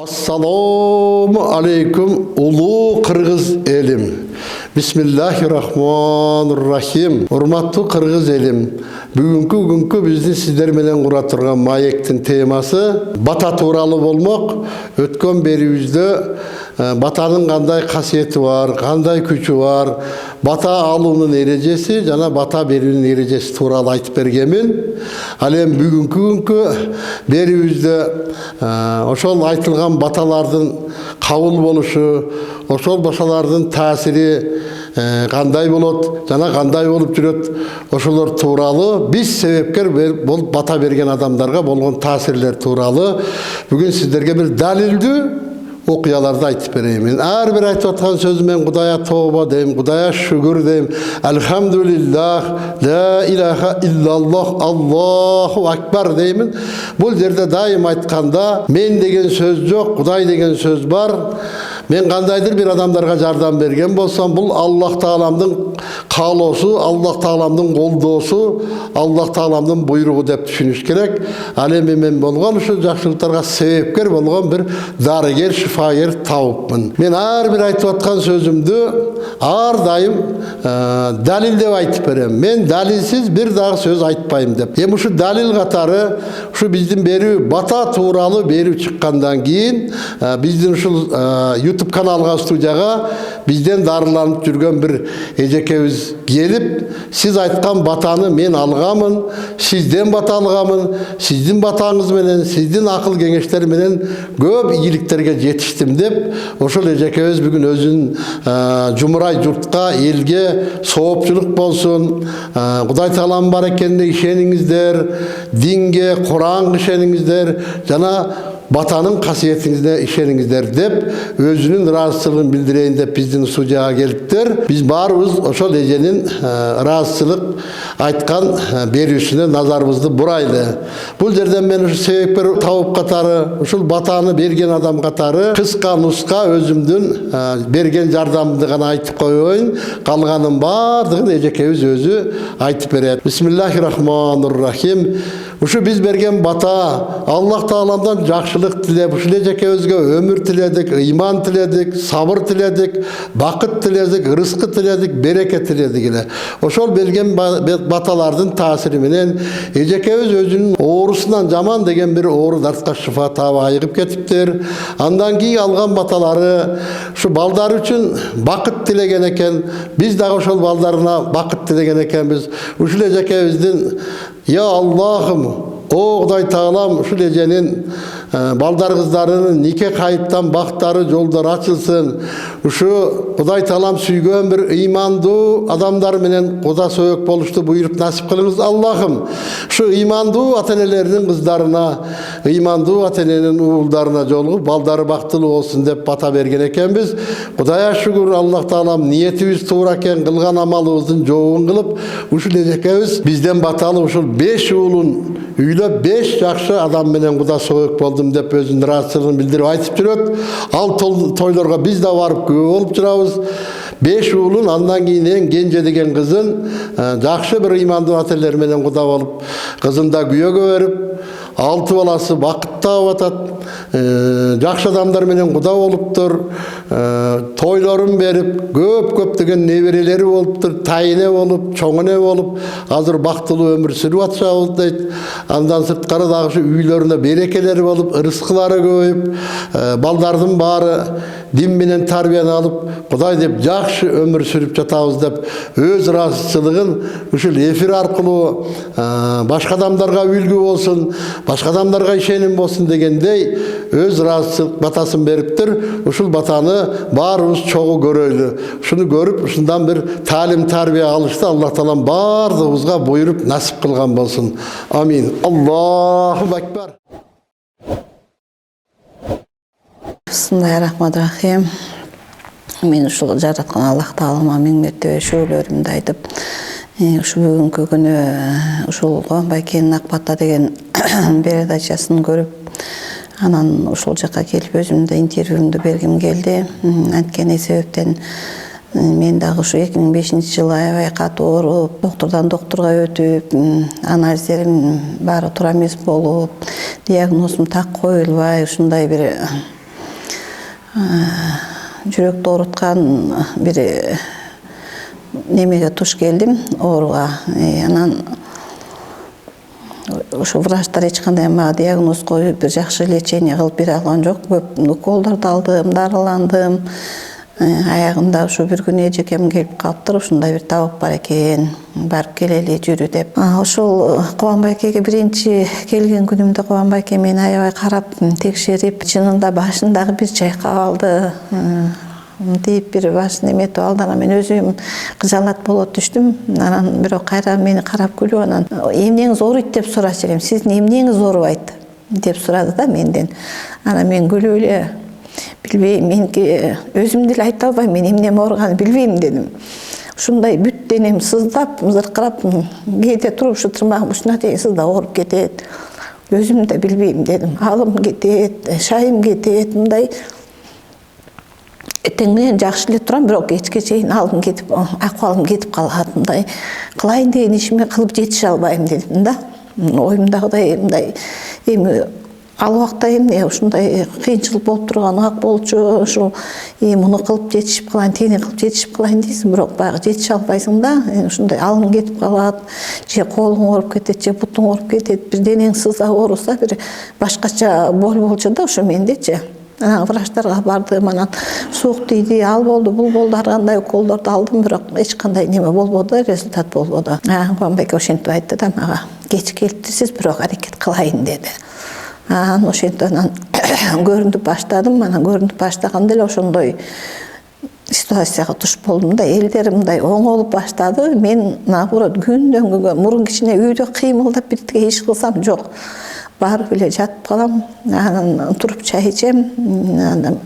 Assalamu alaikum ulu Kırgız elim. Bismillahirrahmanirrahim. Urmatlı Kırgız elim. Bugünkü günkü bizni sizler menen kura turgan mayektin teması bata tuuralı bolmak. Ötkön beribizde batanın kanday kasiyeti var, kanday küçü var. Bata alunun erecesi, jana bata berүүnүн erecesi tuuralı aytıp bergemin. Alem bugünkü günkü beribizde oşol aytılgan batalardın kabul boluşu, oşol batalardın tasiri kanday bolot, jana kanday bolup жүрөт, oşolar tuuralı biz sebepker bolup bata bergen adamlarga болгон tasirler tuuralı bugün sizlerge bir dalildi okuyalarda aytıp bereyim. Her bir aytıp atkan sözü ben Kudaya tövbe deyim, Kudaya şükür deyim. Elhamdülillah, la ilahe illallah, Allahu Ekber deyim. Bu yerde daim aytkanda men degen söz yok, Kuday degen söz var. Men kandaydır bir adamlarga jardam bergen bolsam, bul Allah Taalamdın kaloosu, Allah Taalamdın koldosu, Allah Taalamdın buyruğu dep düşünüş gerek. Alemi men bolgan şu jakşılıklarga sebepker bolgan bir darıger, şifager tavupmın. Men her bir aytıp atkan sözümdü ar daim dalil dep aytıp berem. Men dalilsiz bir daha söz aytpayım dep. Hem şu dalil katarı şu bizdin beri bata tuuralı beri çıkkandan keyin bizdin şu YouTube kanalga studiyaga bizden darılanıp жүрген bir ejekebиz gelip siz aytkan batany men algamın, sizden bata algamın, sizdin batağınız menen, sizdin akıl kеңештер menen köp iyiliklerge yetiştim dep oşol ejekebиz bugün özün jumuray jurtka, elge soopçuluk bolsun, Kuday Taalam bar ekenine işeniңиздер, dinge, Kur'an işeniңиздер, jana batanın kasiyetinizde işeniңиздер dep özünün razısılığını bildireyim dep bizdin sucuğa geliptir. Biz barыбыз oşol ejenin razısılık aytkan berүүsüne nazarımızды buraylı. Bu yerden men şu sebepler tavuk katarı, uşul batanı bergen adam katarı kıska nuska özümdün bergen jardamımды gana aytıp koyayım. Kalganın bardığın ejekebиz özü aytıp beret. Bismillahirrahmanirrahim. Uşu biz bergen bata Allah Taalamdan jakşılık tilep, uşul ejekebizge ömür tiledik, iman tiledik, sabır tiledik, bakıt tiledik, rızkı tiledik, bereket tiledik ile. Oşol bergen batalardın tasiri menen ejekebиz özünün oğrusundan jaman degen bir oğru dartka şifa taaba ayıgıp ketiptir. Andan keyin algan bataları şu balдар üçün bakıt tilegen eken, biz de oşol baldarına bakıt tilegen eken biz uşul ejekebиздин ya Allah'ım o Kuday Taalam şu ejenin baldar kızlarının nike kayıttan baktları yollar açılsın. Şu Kuday Taalam süygön bir imandu adamlar menen koda soyuk boluştu buyurup nasip kılınız Allah'ım. Şu imandu atenelerinin kızlarına, imandu atenenin oğullarına yolu baldarı baktılı olsun dep bata bergen eken biz. Kudaya şükür Allah Taalam niyetimiz tuğraken kılgan amalımızın joğun kılıp uşul ejekebиz bizden batalı uşul 5 oğlun üyle 5 jakşı adam menen kuda soyuk boldum dep özünün razısılığını bildirip aytıp жүрөt. Al toylarga biz de varıp köp olup жүрabыз. 5 oğlun andan keyin en gence degen kızın jakşı bir imandı ateler menen kuda bolup kızın da kүйөгө берип 6 balası bakıtta atat. Jakşı adamlar menen kuda boluptur. Toylarını berip köp degen nebereleri boluptur. Tayine bolup, çoğune bolup hazır baktılı ömür sürüp atışabыз deyt. Andan sırtkары dagı şu üylerinde berekeleri bolup, rızkıları koyup, baldardın bari din menen tarbiyani alıp, Kuday dep jakşı ömür sürüp jatabız dep öz razısılığın uşul efir arkылуу başka adamlarga үлgü bolsun, başka adamlarga işenim bolsun degendey öz razısılık batasın beriptir. Uşul batany barыбыз çoğu göröylü. Şunu görüp şundan bir talim tarbiye alıştı. Allah Taalam bardığımızga buyurup nasip kılgan bolsun. Amin. Allahu Ekber. Bismillahirrahmanirrahim. Men uşul jaratkan Allah Taalama ming mertebe şükürlerimdi aytıp, şu bugünkü günü uşul Baykenин Akbata degen передачасын көрүp, anan uşul jaka kelip özümde interвьюмду бергим келди. Анткени себептен Мен дагы ушу 2005-жылы аябай катуу ооруп, доктордон докторго өтүп, анализдерим баары туура эмес болуп, диагнозум так коюлбай, ушундай бир жүрөктү ооруткан бир немеге туш келдим, ооруга. Анан ошо врачтар эч кандай мага диагноз коюп, бир жакшы лечение кылып бере алган жок. Көп уколдорду алдым, дарыландым. Аягында ушу бир күнү эжекем келип калыптыр, ушундай бир табып бар экен, барып келели жүрү деп. Ошол Кубанбай экеге биринчи келген күнүмдө Кубанбай эке мени аябай карап, текшерип, чынында башын дагы бир чайкап алды. Дейп бир башын эметип алды. Анан мен өзүм кыжалат болот түштүм. Анан бирок кайра мени карап күлүп, анан эмнеңиз ооруйт деп сурачу элем. Сиздин эмнеңиз оорубайт деп сурады да менден. Анан мен күлүп эле, билбейм, меники өзүм деле айта албайм, мен эмнеме ооруганын билбейм дедим. Ушундай бүт денем сыздап, зыркырап, кээде туруп ушу тырмагым ушуна чейин сыздап ооруп кетет. Өзүм да билбейм дедим. Алым кетет, шайым кетет, мындай эртең менен жакшы эле турам, бирок кечке чейин алым кетип, акыбалым кетип калат. Мындай кылайын деген ишиме кылып жетише албайм дедим да. Оюмдагыдай мындай эми ал убакта эмне ушундай кыйынчылык болуп турган убак болчу, ушул муну кылып жетишип калайын, тени кылып жетишип калайын дейсиң, бирок баягы жетише албайсың да. Ушундай алым кетип калат, же колуң ооруп кетет, же бутуң ооруп кетет, бир денең сыза ооруса, бир башкача боль болчу да ошо мендечи. Анан врачтарга бардым, анан суук тийди, ал болду, бул болду, ар кандай уколдорду алдым, бирок эч кандай неме болбоду, результат болбоду. Кубанбай эке ошентип айтты да мага, кеч келиптирсиз, бирок аракет кылайын деди. Анан ошентип анан көрүнүп баштадым. Анан көрүнүп баштаганда эле ошондой ситуацияга туш болдум да. Элдер мындай оңолуп баштады. Мен наоборот күндөн күнгө мурун кичине үйдө кыймылдап биртиге иш кылсам жок. Барып эле жатып калам, анан туруп чай ичем, анан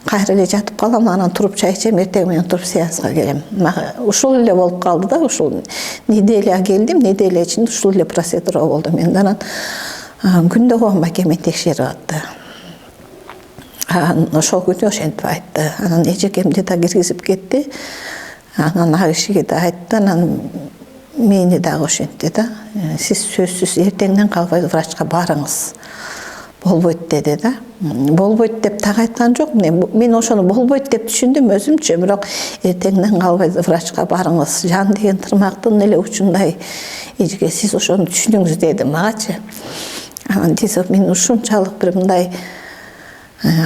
кайра эле жатып калам, анан туруп чай ичем, эртең менен туруп сеанска келем. Мага ушул эле болуп калды да, ушул неделя келдим, неделя ичинде ушул эле процедура болду менде. Анан күндө Кубанбай эке мени текшерип атты. Ошол күнү ошентип айтты. Анан эжекемди да киргизип кетти. Анан ал кишиге да айтты, анан мени дагы ошентти да. Сиз сөзсүз эртеңден калбай врачка барыңыз. Болбойт деди да. Болбойт деп так айткан жок. Мен ошону болбойт деп түшүндүм өзүмчө, бирок эртеңден калбай врачка барыңыз. Жан деген тырмактын эле учундай. Эжеке, сиз ошону түшүнүңүз деди магачы. Анан десек мен ушунчалык бир мындай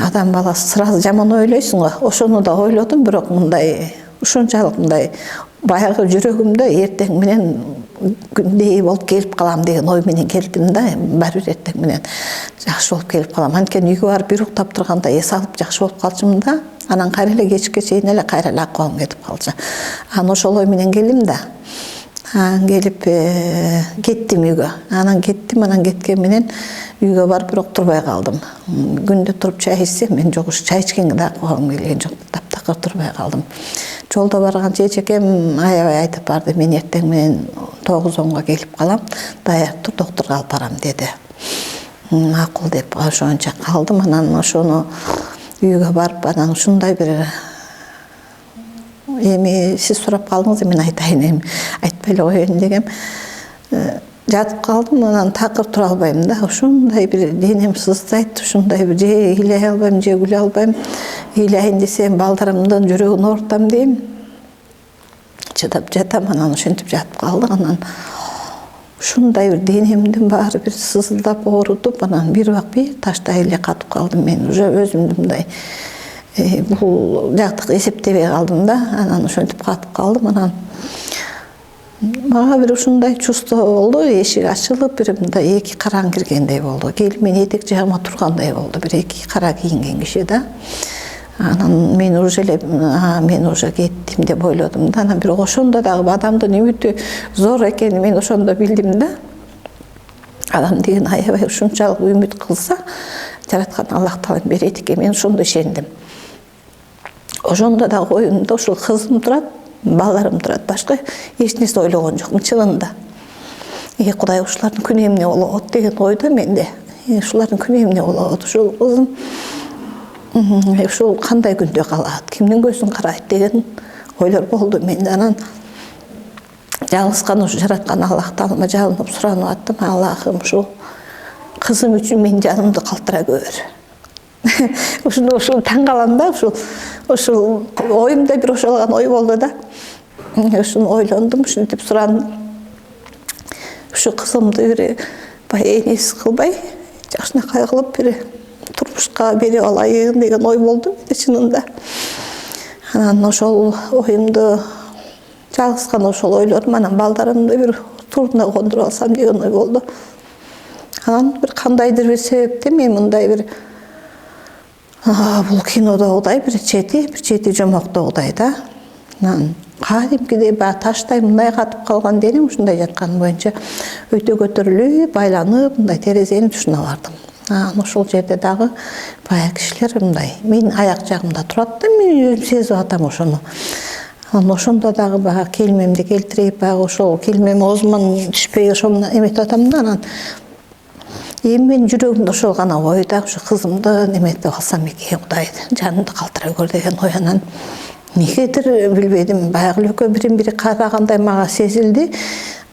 адам баласы сразу жаман ойлойсуң го. Ошону да ойлодум, бирок мындай ушунчалык мындай баягы жүрөгүмдө эртең менен күндөй болуп келип калам деген ой менен келдим да. Баары бир эртең менен жакшы болуп келип калам. Анткени үйгө барып бир уктап турганда эс алып жакшы болуп калчумун да. Анан кайра эле кечке чейин эле кайра эле акыбалым кетип калчу. Анан ошол ой менен келдим да. Келип кеттим үйгө. Анан кеттим, анан кеткен менен үйгө барып бирок турбай калдым. Күндө туруп чай ичсем, мен жок ушу чай ичкенге да акыбалым келген жок. Таптакыр турбай калдым. Жолдо барганча эжекем аябай айтып барды. Мен эртең менен 9-10го келип калам. Даяр тур, докторго алып барам деди. Макул деп ошончо калдым. Анан ошону үйгө барып, анан ушундай бир эми сиз сурап калдыңыз, мен айтайын эми. Айтпай эле коеюн дегем. Жатып калдым, анан такыр тура албайм да. Ушундай бир денем сыздайт, ушундай бир же ыйлай албайм, же күлө албайм. Ыйлайын десем, балдарымдын жүрөгүн оорутам дейм. Чыдап жатам, анан ошентип жатып калдык. Анан ушундай бир денемдин баары бир сыздап оорутуп, анан бир убак бир таштай эле катып калдым мен. Уже өзүмдү мындай бул жактык эсептебей калдым да. Анан ошентип катып калдым. Анан мага бир ушундай чувство болду, эшик ачылып, бир мындай эки караң киргендей болду. Келип мен этек жагыма тургандай болду, бир эки кара кийинген киши да. Анан мен уже кеттим деп ойлодум да. Анан бирок ошондо дагы адамдын үмүтү зор экенин мен ошондо билдим да. Адам деген аябай ушунчалык үмүт кылса, жараткан Аллах Таала берет экен. Мен ошондо ишендим. Ошондо дагы оюмда ушул кызым турат, балдарым турат, башка эч нерсе ойлогон жокмун чынында. Кудай ушулардын күнү эмне болот деген ойдо менде. Ушулардын күнү эмне болот, ушул кызым ушул кандай күндө калат, кимдин көзүн карайт деген ойлор болду. Мен анан жалгыз гана ушу жараткан Аллах Таалама жалынып суранып аттым. Аллахым, ушу кызым үчүн менин жанымды калтыра көр. Ушул таң калам да, ушул оюмда бир ошол ой болду да. Ушуну ойлондум, ушинтип сурандым. Ушу кызымды бир энеси кылбай, жакшынакай кылып бир турмушка берип алайын деген ой болду чынында. Анан ошол оюмду жалгыз гана ошол ойлорум, анан балдарымды бир турна кондуруп алсам деген ой болду. Анан бир кандайдыр бир себептен мен мындай бир бул кинодогудай бир чети жомоктогудай да. Анан кадимкидей баягы таштай мындай катып калган денем ушундай жаткан боюнча өтө көтөрүлүп, айланып, мындай терезенин тушуна бардым. Анан ошол жерде дагы баягы кишилер мындай менин аяк жагымда турат да, мен өзүм сезип атам ошону. Анан ошондо дагы баягы келмемди келтирип, баягы ошол келмем оозуман түшпөй ошону эметип атам да. Анан эми менин жүрөгүмдө ошол гана ой да, ушу кызымды неметип алсам экен, Кудай жанымды калтыра көр деген ой. Анан эмнегедир билбедим, баягы лөкө бирин-бири карагандай мага сезилди.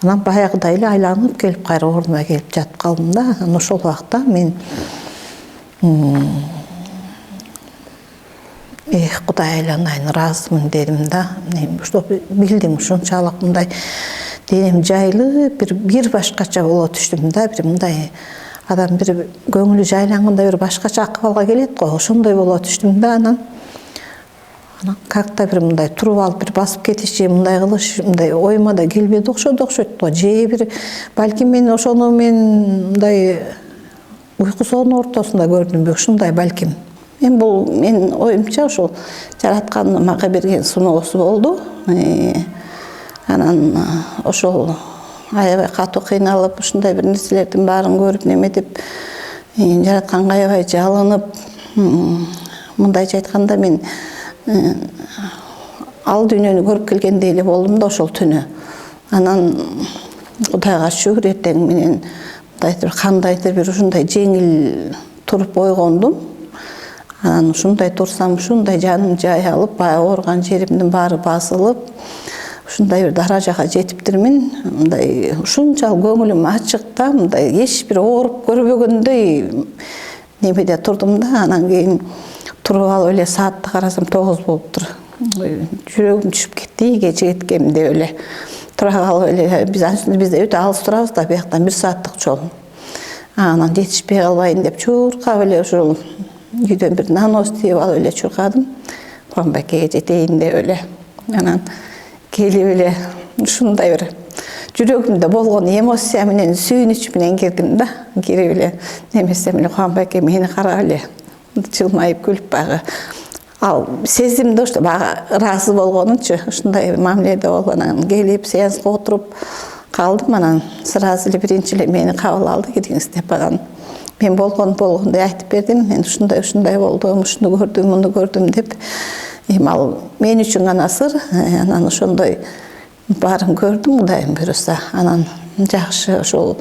Анан баягыдай эле айланып келип кайра ордума келип жатып калдым да. Анан ошол убакта мен Кудай айланайын, ыраазымын дедим да. Ошо билдим ушунчалык мындай денем жайылып, бир башкача боло түштүм да. Бир мындай адам бир көңүлү жайланганда бир башкача акыбалга келет го, ошондой боло түштүм да. Анан как-то бир мындай туруп алып бир басып кетиш же мындай кылыш мындай оюма да келбеди окшойт го. Же бир балким мен ошону мындай уйкусонун ортосунда көрдүмбү, ушундай балким. Бул менин оюмча ушул жараткандын мага берген суноосу болду. Анан ошол аябай катуу кыйналып, ушундай бир нерселердин баарын көрүп неметип, жаратканга аябай жалынып, мындайча айтканда мен ал дүйнөнү көрүп келгендей эле болдум да ошол түнү. Анан Кудайга шүгүр эртең менен кандайдыр бир ушундай жеңил туруп ойгондум. Анан ушундай турсам, ушундай жаным жай алып, баягы ооруган жеримдин баары басылып, ушундай бир даражага жетиптирмин. Мындай ушунчалык көңүлүм ачык да, мындай эч бир ооруп көрбөгөндөй немеде турдум да. Анан кийин туруп алып эле саатты карасам 9 болуптур. Жүрөгүм түшүп кетти, кече кеткем деп эле тура калып эле. Бизде өтө алыс турабыз да, бияктан 1 сааттык жол. Анан жетишпей калбайын деп чуркап эле ушул үйдөн бир нанос тийип алып эле чуркадым. Кубанбайкеге жетейин деп эле. Анан келип эле ушундай бир жүрөгүмдө болгон эмоция менен, сүйүнүч менен кирдим да. Кирип эле немесем эле Кубанбайке мени карап эле жылмайып күлүп баягы ал сездим да, ошто баягы ыраазы болгонунчу, ушундай мамиледе болгон. Анан келип сеанска отуруп калдым. Анан сразу эле биринчи эле мени кабыл алды, кириңиз деп. Анан мен болгондой айтып бердим. Мен ушундай болдум, ушуну көрдүм, муну көрдүм деп. Эми ал мен үчүн гана сыр. Анан ошондой баарын көрдүм, Кудайым буйруса. Анан жакшы, ошол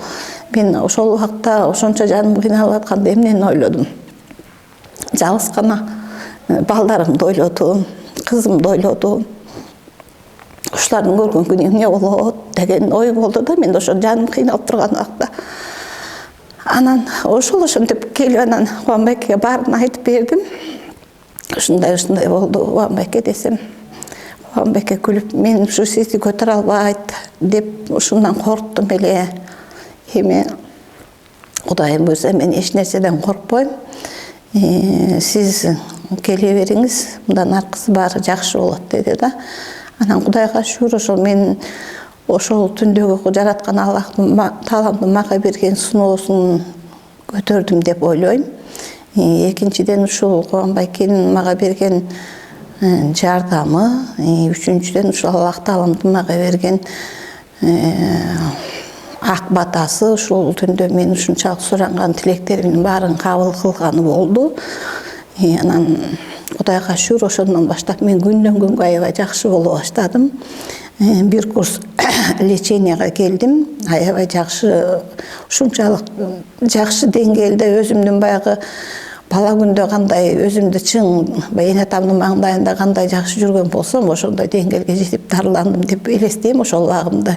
мен ошол убакта ошончо жаным кыйналып атканда эмнени ойлодум? Жалгыз гана балдарымды ойлодум, кызымды ойлодум. Ушулардын көргөн күнү эмне болот деген ой болду да. Мен ошо жаным кыйналып турган убакта. Анан ошентип келип анан Кубанбайкеге баарын айтып бердим. Ушундай болду Кубанбайке десем. Кубанбайке күлүп, мен ушу сизди көтөрө албайт деп ушундан корктум эле. Эми Кудайым буйруса мен эч нерседен коркпойм. Сиз келе бериңиз, мындан аркысы баары жакшы болот деди да. Анан Кудайга шүгүр, ошол мен ошол түндөгү жараткан Аллах Тааламдын мага берген суноосун көтөрдүм деп ойлойм. Экинчиден ушул Кубанбайкенин мага берген жардамы, үчүнчүдөн ушул Аллах Тааламдын мага берген ак батасы, ушул түндө мен ушунчалык суранган тилектеримдин баарын кабыл кылганы болду. Анан Кудайга шүгүр, ошондон баштап мен күндөн күнгө аябай жакшы боло баштадым. Бир курс леченияга келдим. Аябай жакшы, ушунчалык жакшы деңгээлде өзүмдүн баягы бала күндө кандай өзүмдү чың эне атамдын маңдайында кандай жакшы жүргөн болсом, ошондой деңгээлге жетип дарыландым деп элестейм. Ошол убагымда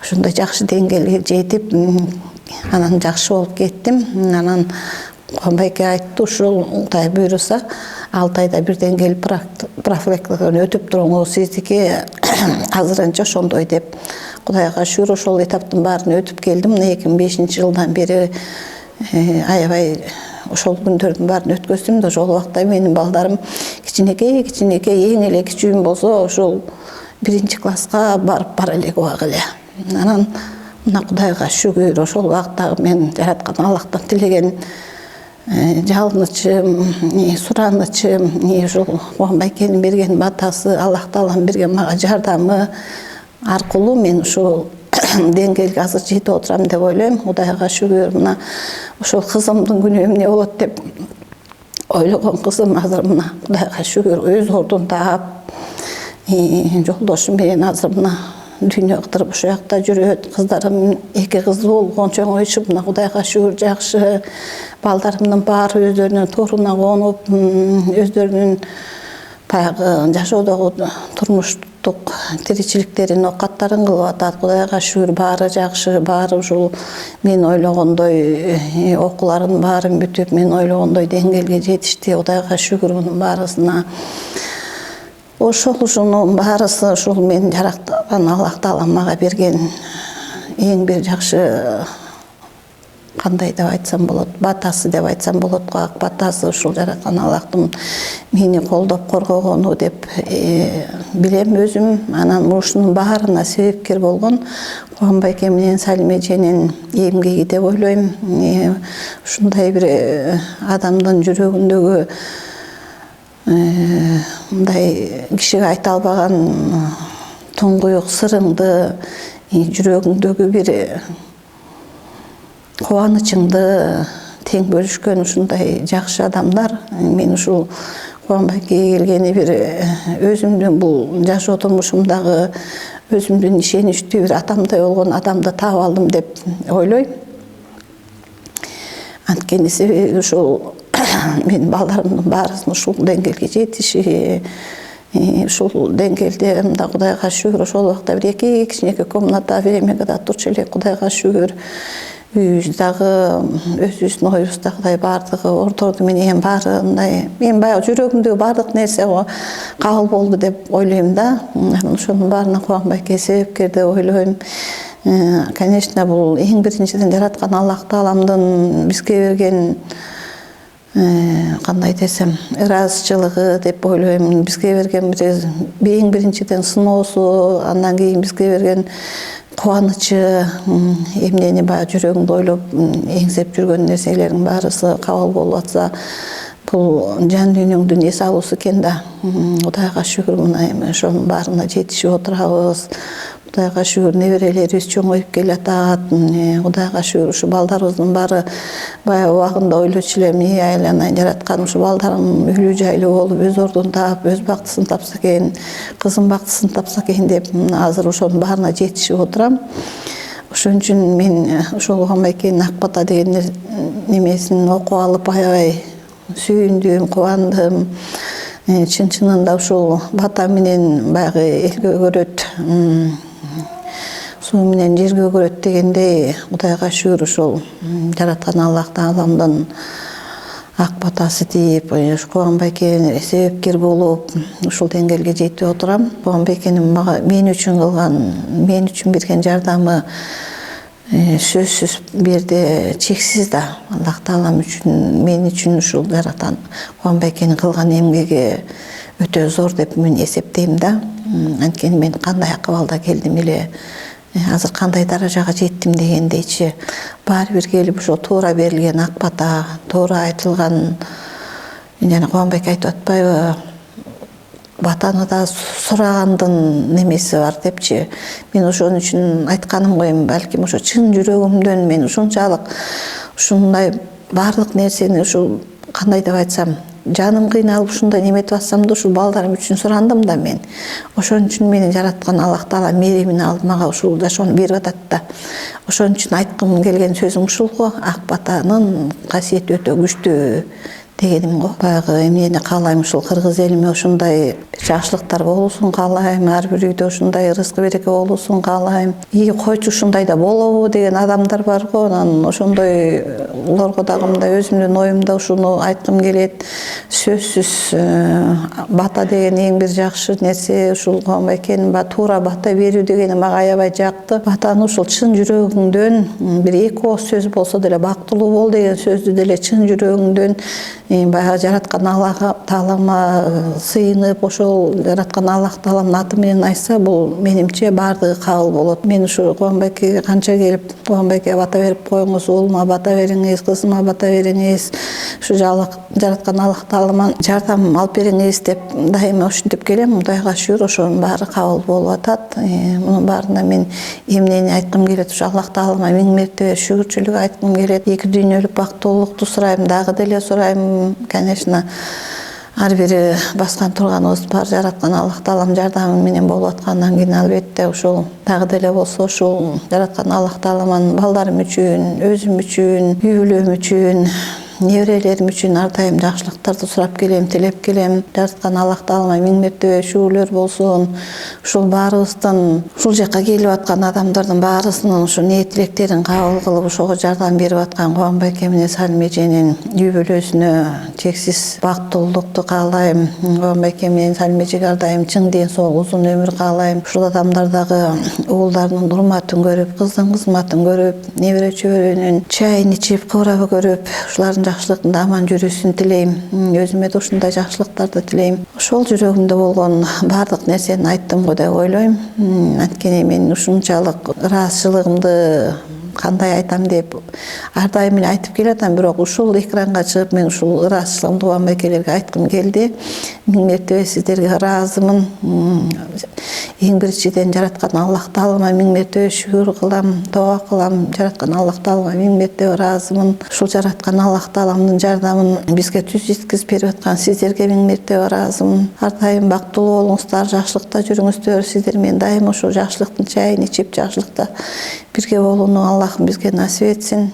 ошондой жакшы деңгээлге жетип, анан жакшы болуп кеттим. Анан Кубанбайке айтты, ушул Кудай буйруса 6 айда бирден келип профилактикадан өтүп туруңуз, сиздики азырынча ошондой деп. Кудайга шүгүр ошол этаптын баарын өтүп келдим. 2005-жылдан бери аябай ошол күндөрдүн баарын өткөздүм да. Ошол убакта менин балдарым кичинекей, эң эле кичүүм болсо ошол 1-класска барып бара элек убак эле. Анан мына Кудайга шүгүр, ошол убакта мен жараткан Аллахтан тилеген жалынычым, суранычым, ушул Кубанбайкенин берген батасы, Аллах Тааланын берген мага жардамы аркылуу мен ушул деңгээлге азыр жетип отурам деп ойлойм. Кудайга шүгүр, мына ошол кызымдын күнү эмне болот деп ойлогон кызым азыр мына Кудайга шүгүр өз ордун таап, жолдошум менен азыр мына дүйнө кыдырып ошол жакта жүрөт. Кыздарым 2 кыз болгон, чоңоюшуп, мына Кудайга шүгүр жакшы. Балдарымдын баары өздөрүнүн тууруна конуп, өздөрүнүн баягы жашоодогу турмуштук тиричиликтерин, оокаттарын кылып атат. Кудайга шүгүр, баары жакшы, баары ушул мен ойлогондой окууларын баарын бүтүп, мен ойлогондой деңгээлге жетишти. Кудайга шүгүр мунун баарысына. Ушунун баарысы ушул мен жараткан Аллах Таала мага берген эң бир жакшы, кандай деп айтсам болот, батасы деп айтсам болот го. Ак батасы ушул жараткан Аллахтын мени колдоп коргогону деп билем өзүм. Анан ушунун баарына себепкер болгон Кубанбайке менен Салиме эженин эмгеги деп ойлойм. Ушундай бир адамдын жүрөгүндөгү мындай кишиге айта албаган туңгуюк сырыңды, жүрөгүңдөгү бир кубанычыңды тең бөлүшкөн ушундай жакшы адамдар. Мен ушул Кубанбайкеге келгени бир өзүмдүн бул жашоо турмушумдагы өзүмдүн ишеничтүү бир атамдай болгон адамды таап алдым деп ойлойм. Анткени себеби ушул мен балдарымдын баарысын ушул деңгээлге жетиши, ушул деңгээлде мында Кудайга шүгүр. Ошол убакта бир 2 кичинекей комната времягада турчу элек. Кудайга шүгүр. Үйүбүздагы, өзүбүздүн оюбуздагыдай баардыгы ордорду менен баары мындай, мен баягы жүрөгүмдөгү баардык нерсе кабыл болду деп ойлойм да. Ошонун баарына Кубанбайке себепкер деп ойлойм. Конечно, бул эң биринчиден жараткан Аллах Тааламдын бизге берген кандай десем, ыраазычылыгы деп ойлойм. Бизге берген эң биринчиден сыноосу, андан кийин бизге берген кубанычы, эмнени баягы жүрөгүңдү ойлоп эңсеп жүргөн нерселердин баарысы кабыл болуп атса, бул жан дүйнөңдүн эс алуусу экен да. Кудайга шүгүр, мына эми ошонун баарына жетишип отурабыз. Кудайга шүгүр, неберелерибиз чоңоюп келатат. Кудайга шүгүр, ушу балдарыбыздын баары баягы убагында ойлочу элем, айланайын жараткан ушу балдарым үйлүү жайлуу болуп, өз ордун таап, өз бактысын тапса экен, кызым бактысын тапса экен деп азыр ошонун баарына жетишип отурам. Ошон үчүн мен ошол Кубанбайкенин Ак бата деген немесин окуп алып аябай сүйүндүм, кубандым. Чын-чынында ушул бата менен баягы элге көрөт, суу менен жерге көрөт дегендей, Кудайга шүгүр ушул жараткан Аллах Тааламдын ак батасы дейп, Кубанбайке себепкер болуп, ушул деңгээлге жетип отурам. Кубанбайкенин мага мен үчүн кылган, мен үчүн берген жардамы сөзсүз берде чексиз да. Аллах Таалам үчүн, мен үчүн ушул жараткан Кубанбайкенин кылган эмгеги өтө зор деп мен эсептейм да. Анткени мен кандай акыбалда келдим эле, азыр кандай даражага жеттим дегендейчи, баары бир келип ошо туура берилген ак бата, туура айтылган, жана Кубанбайке айтып атпайбы, батаны да сурагандын немеси бар депчи. Мен ошон үчүн айтканым коем, балким ошо чын жүрөгүмдөн мен ушунчалык ушундай баардык нерсени ушул кандай деп айтсам, жаным кыйналып ушундай неметип атсам да, ушул балдарым үчүн сурандым да мен. Ошон үчүн мени жараткан Аллах Таала меремин алып мага ушул жашоону берип атат да. Ошон үчүн айткым келген сөзүм ушул го, ак батанын касиети өтө күчтүү дегеним го. Баягы эмнени каалайм, ушул кыргыз элиме ушундай жакшылыктар болуусун каалайм, ар бир үйдө ушундай ырыскы береке болуусун каалайм. Койчу ушундай да болобу деген адамдар бар го. Анан ошондой уларга дагы мындай өзүмдүн оюмда ушуну айткым келет. Сөзсүз бата деген эң бир жакшы нерсе. Ушул Кубанбай экенин туура бата берүү дегени мага аябай жакты. Батаны ушул чын жүрөгүңдөн бир эки ооз сөз болсо деле бактылуу бол деген сөздү деле чын жүрөгүңдөн баягы жараткан Аллах Таалама сыйынып, ошол жараткан Аллах Тааламдын аты менен айтса, бул менимче баардыгы кабыл болот. Мен ушу Кубанбайке канча келип, Кубанбайке бата берип коюңуз, уулума бата бериңиз, кызыма бата бериңиз, ушу жараткан Аллах Таалама жардам алып бериңиз деп дайыма ушинтип келем. Кудайга шүгүр, ошонун баары кабыл болуп атат. Мунун баарына мен эмнени айткым келет, ушу Аллах Таалама миң мертебе шүгүрчүлүк айткым келет. Эки дүйнөлүк бактылуулукту сурайм, дагы деле сурайм. Конечно, ар бири баскан турганыбыз бар, жараткан Аллах Таалам жардамы менен болуп аткандан кийин албетте ушул дагы деле болсо ушул жараткан Аллах Тааламан балдарым үчүн, өзүм үчүн, үй бүлөм үчүн, неберелерим үчүн ар дайым жакшылыктарды сурап келем, тилеп келем. Жараткан Аллах Таалама миң мертебе шүгүрлөр болсун. Ушул баарыбыздын, ушул жакка келип аткан адамдардын баарысынын ушу ниет тилектерин кабыл кылып, ошого жардам берип аткан Кубанбай эке менен Салим эженин үй бүлөсүнө чексиз бактылуулукту каалайм. Кубанбай эке менен Салим эжеге ар дайым чың ден соолук, узун өмүр каалайм. Ушул адамдар дагы уулдарынын урматын көрүп, кыздын кызматын көрүп, небере чөбөрөнүн чайын ичип, кыбырабы көрүп, ушулардын жакшылыгында аман жүрүүсүн тилейм. Өзүмө да ушундай жакшылыктарды тилейм. Ошол жүрөгүмдө болгон баардык нерсени айттым го деп ойлойм. Анткени мен ушунчалык ыраазычылыгымды кандай айтам деп ар дайым эле айтып келатам, бирок ушул экранга чыгып мен ушул ыраазычылыгымды Кубанбай экелерге айткым келди. Миң мертебе сиздерге ыраазымын. Эң биринчиден жараткан Аллах Таалама миң мертебе шүгүр кылам, тооба кылам. Жараткан Аллах Таалама миң мертебе ыраазымын. Ушул жараткан Аллах Тааламдын жардамын бизге түз жеткизип берип аткан сиздерге миң мертебе ыраазымын. Ар дайым бактылуу болуңуздар, жакшылыкта жүрүңүздөр. Сиздер менен дайым ушул жакшылыктын чайын ичип, жакшылыкта бирге болууну Аллахым бизге насип этсин.